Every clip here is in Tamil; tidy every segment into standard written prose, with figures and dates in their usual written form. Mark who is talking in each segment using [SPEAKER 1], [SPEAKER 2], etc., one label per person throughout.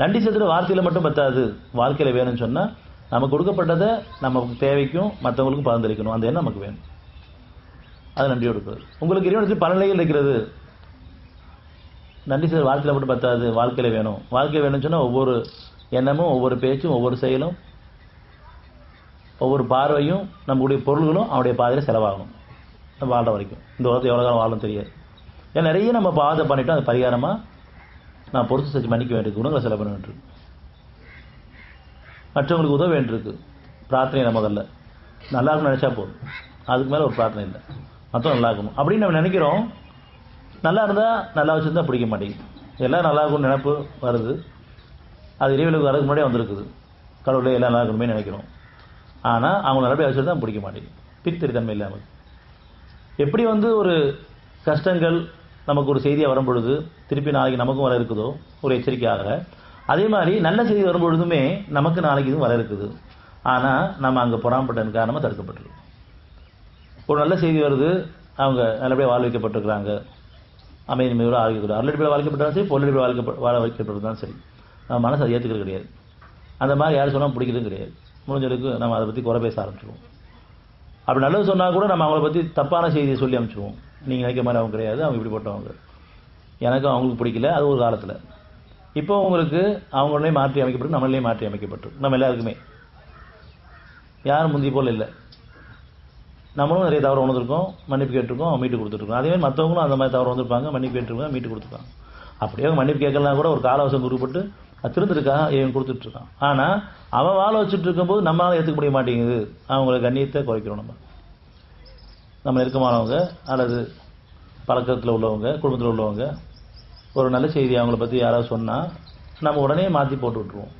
[SPEAKER 1] நன்றி செலுத்துகிற வார்த்தையில் மட்டும் பத்தாது, வாழ்க்கையில் வேணும்னு சொன்னால் நமக்கு கொடுக்கப்பட்டதை நமக்கு தேவைக்கும் மற்றவங்களுக்கும் பகிர்ந்தளிக்கணும். அந்த எண்ணம் நமக்கு வேணும். அது நன்றியோடு இருக்கிறது. உங்களுக்கு இறைவனுக்கு பல நிலைகள் இருக்கிறது. நன்றி செலுத்துகிற வார்த்தையில் மட்டும் பத்தாது, வாழ்க்கையில் வேணும். வாழ்க்கை வேணும்னு சொன்னால் ஒவ்வொரு எண்ணமும், ஒவ்வொரு பேச்சும், ஒவ்வொரு செயலும், ஒவ்வொரு பார்வையும், நம்முடைய பொருள்களும் அவனுடைய பாதையில் செலவாகணும். நம்ம வாழ்ற வரைக்கும் இந்த உலகத்தை எவ்வளோ காலம் வாழணும் தெரியாது. ஏன்னா நிறைய நம்ம பாதை பண்ணிட்டோம். அது பரிகாரமாக நான் பொறுத்து செஞ்சு மன்னிக்க வேண்டியிருக்கு, குணங்களை செலவு பண்ண வேண்டியிருக்கு, மற்றவங்களுக்கு உதவ வேண்டியிருக்கு. பிரார்த்தனை நம்ம முதல்ல நல்லா இருக்குன்னு நினச்சா போதும், அதுக்கு மேலே ஒரு பிரார்த்தனை இல்லை. மற்றவங்க நல்லா இருக்கணும் அப்படின்னு நம்ம நினைக்கிறோம். நல்லா இருந்தால் நல்லா வச்சுருந்தா பிடிக்க மாட்டேங்குது. எல்லாம் நல்லா இருக்கும்னு நினைப்பு வருது. அது இறைவனுக்கு வரதுக்கு முன்னாடியே வந்திருக்குது. கடவுளே எல்லாம் நல்லா இருக்கணுமே நினைக்கிறோம். ஆனால் அவங்க நல்லபடியாக வச்சுருந்தா பிடிக்க மாட்டேங்குது. பிரித்தறித்தன்மை இல்லாமல் எப்படி ஒரு கஷ்டங்கள் நமக்கு ஒரு செய்தியாக வரும்பொழுது திருப்பி நாளைக்கு நமக்கும் வர இருக்குதோ ஒரு எச்சரிக்கையாக, அதே மாதிரி நல்ல செய்தி வரும்பொழுதுமே நமக்கு நாளைக்கு இதுவும் வர இருக்குது. ஆனால் நம்ம அங்கே பொறாமப்பட்டதன் காரணமாக தடுக்கப்பட்டிருக்கு. ஒரு நல்ல செய்தி வருது, அவங்க நல்லபடியாக வாழ வைக்கப்பட்டிருக்கிறாங்க, அமைதி நிம்மதியோடு ஆரோக்கியத்தோடு அருளடிப்படையில் வாழ்க்கப்பட்டாலும் சரி, பொருளடிப்படையில் வாழ வைக்கப்பட்டிருந்தாலும் சரி, நம்ம மனசு அதை ஏற்றுக்கிறது கிடையாது. அந்த மாதிரி யாரும் சொன்னால் பிடிக்கிறதும் கிடையாது. முடிஞ்சளவுக்கு நம்ம அதை பற்றி குறை பேச ஆரம்பிச்சிடுவோம். அப்படி நல்லது சொன்னால் கூட நம்ம அவங்கள பற்றி தப்பான செய்தியை சொல்லி அனுப்பிச்சிடுவோம். நீங்கள் நினைக்கிற மாதிரி அவங்க கிடையாது, அவங்க இப்படி போட்டவங்க, எனக்கும் அவங்களுக்கு பிடிக்கல. அது ஒரு காலத்தில். இப்போ உங்களுக்கு அவங்களே மாற்றி அமைக்கப்பட்டு, நம்மளே மாற்றி அமைக்கப்பட்டு, நம்ம எல்லாருக்குமே யாரும் முந்தி போல் இல்லை. நம்மளும் நிறைய தவறு உணர்ந்துருக்கோம், மன்னிப்பு கேட்டிருக்கோம், மீட்டு கொடுத்துட்ருக்கோம். அதேமாதிரி மற்றவங்களும் அந்த மாதிரி தவறு வந்திருப்பாங்க, மன்னிப்பு கேட்டிருக்காங்க, மீட்டு கொடுத்துருக்காங்க. அப்படியே மன்னிப்பு கேட்கலாம் கூட ஒரு காலவசம் குறிப்பிட்டு அது திருந்திருக்காக இவன் கொடுத்துட்ருக்கான். ஆனால் அவன் வாழ வச்சுட்டு இருக்கும்போது நம்மளால் ஏற்றுக்க முடிய மாட்டேங்குது. அவங்களை கண்ணியத்தை குறைக்கிறோம். நம்ம நெருக்கமானவங்க அல்லது பழக்கத்தில் உள்ளவங்க, குடும்பத்தில் உள்ளவங்க ஒரு நல்ல செய்தி அவங்கள பற்றி யாராவது சொன்னால் நம்ம உடனே மாற்றி போட்டு விட்ருவோம்,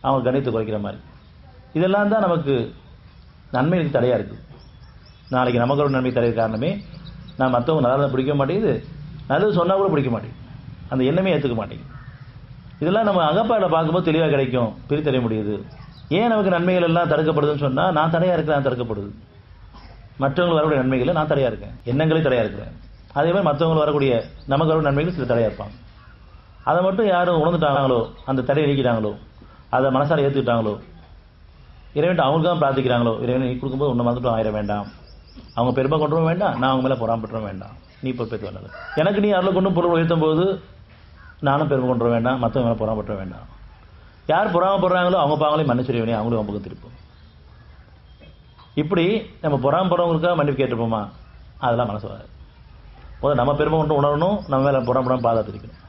[SPEAKER 1] அவங்க கண்ணியத்தை குறைக்கிற மாதிரி. இதெல்லாம் தான் நமக்கு நன்மைக்கு தடையாக இருக்குது. நாளைக்கு நமக்கு ஒரு நன்மை தடைய காரணமே நான் மற்றவங்க நல்லா பிடிக்க மாட்டேங்குது, நல்லது சொன்னால் கூட பிடிக்க மாட்டேங்குது, அந்த எண்ணமே ஏற்றுக்க மாட்டேங்குது. இதெல்லாம் நம்ம அகப்பாடில் பார்க்கும்போது தெளிவாக கிடைக்கும், பிரித்தறிய முடியுது. ஏன் நமக்கு நன்மைகள் எல்லாம் தடுக்கப்படுதுன்னு சொன்னால் நான் தடையாக இருக்கிறேன், தடுக்கப்படுது. மற்றவங்களுக்கு வரக்கூடிய நன்மைகளை நான் தடையாக இருக்கேன், எண்ணங்களே தடையாக இருக்கிறேன். அதே மாதிரி மற்றவங்களுக்கு வரக்கூடிய நமக்கு வரக்கூடிய நன்மைகள் சில தடையாக இருப்பாங்க. அதை மட்டும் யாரும் உணர்ந்துட்டாங்களோ, அந்த தடையை நீக்கிட்டாங்களோ, அதை மனசார ஏற்றுக்கிட்டாங்களோ, இறைவன் அவங்களுக்கு தான் பிரார்த்திக்கிறாங்களோ, இறைவன் நீ கொடுக்கும்போது உன்னை மறந்துட்டும் ஆயிட வேண்டாம், அவங்க பெருமை கொண்டுவும் வேண்டாம், நான் அவங்க மேலே பொறாமப்பட்டுற வேண்டாம், நீ பொறுப்பேற்று வேண்டாம். எனக்கு நீ அருளை கொண்டும் பொருள் உயர்த்தும் போது நானும் பெருமை கொண்டு வேண்டாம், மற்றவங்க மேலே பொறாமப்பட்டுற வேண்டாம். யார் பொறாமப்படுறாங்களோ அவங்க பாவங்களையும் மன்னிச்சிருவேனே, அவங்களும் அவங்க திருப்போம். இப்படி நம்ம பொறாமப்படுறவங்களுக்காக மன்னிப்பு கேட்டுப்போமா? அதெல்லாம் மனசு வராது. முதல்ல நம்ம பெருமை கொண்டு உணரணும், நம்ம மேலே பொறாமப்படாமல் பாதுகாத்துருக்கணும்.